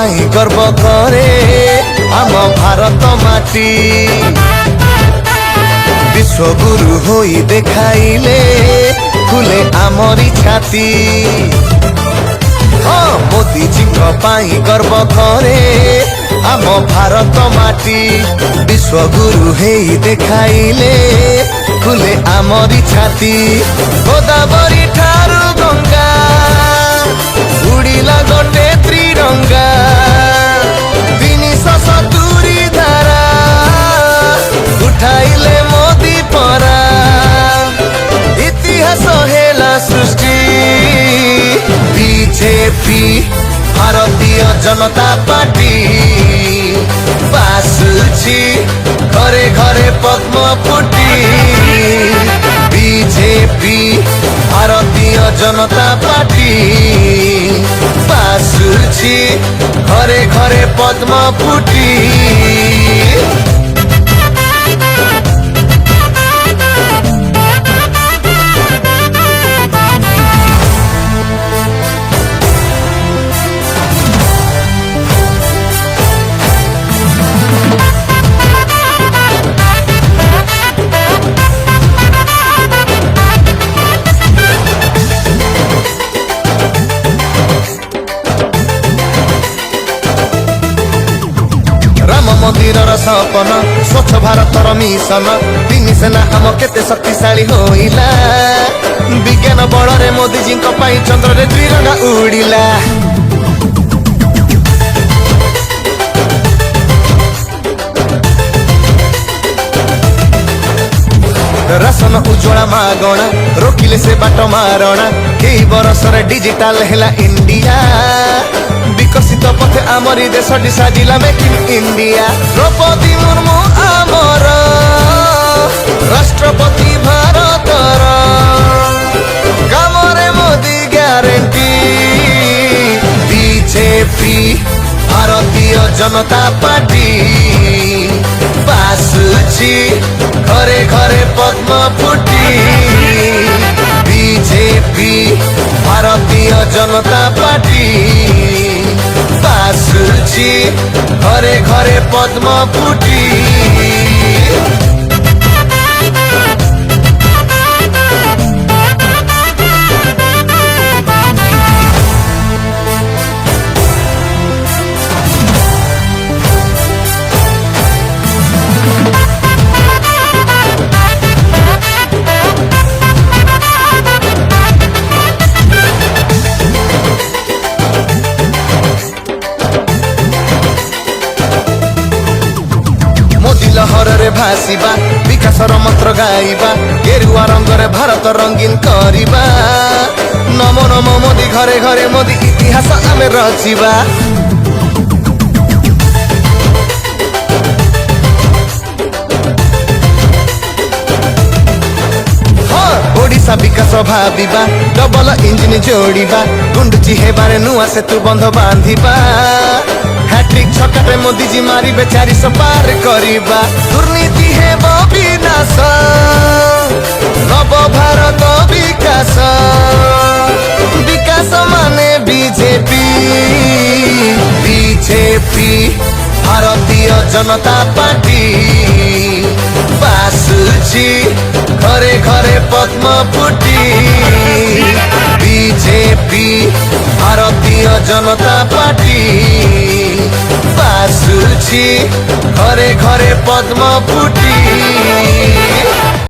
पाई गर्व करे आम भारत माटी विश्वगुरु होई देखाइले खुले आमरी छाती मोदी जी पाई गर्व करे आम भारत माटी विश्वगुरु हेई देखाइले खुले आमरी छाती गोदावरी ठारू गंगा उड़िला गोटे त्रिरंगा 370 धारा उठाइले मोदी परा इतिहास हेला सृष्टि बीजेपी भारतीय जनता पार्टी बासुची घरे घरे पद्म फुटी बीजेपी भारतीय जनता पार्टी बासुची घरे घरे पद्म फुटी मंदिर सपन स्वच्छ भारत मिशन तीन सेना आम केते शक्तिशाली होइला विज्ञान बड़े मोदी जी चंद्र रे त्रिरंगा उड़िला राशन उज्ज्वला मागणा रोकिले से बाट मारणा कई बरस डिजिटाल हेला इंडिया विकसित पथे आमरी देश साजिला make in India Droupadi Murmu आमर राष्ट्रपति भारतर कामरे Modi guarantee BJP Bharatiya Janata party बासुची घरे घरे पद्म फुटी बीजेपी भारतीय जनता पार्टी बासुची घरे घरे पद्म फुटी लहर रे भासीबा विकासर मंत्र गाइबा गेरुआ रंग रे भारत रंगीन करिबा नमो नमो मोदी घरे घरे मोदी इतिहास आमे रचिबा ओडिशा विकास भाविबा डबल इंजिन जोड़िबा गुंडुची हेबारे नुआ सेतु बंध बांधिबा हैट्रिक छकाटे मोदी जी मारी बेचारी पार करिबा दुर्नीति हेब विनाश नव भारत विकास विकास माने BJP BJP Bharatiya Janata party बासुची घरे घरे पद्म फुटी बीजेपी भारतीय जनता पार्टी बासुची घरे घरे पद्म फुटी।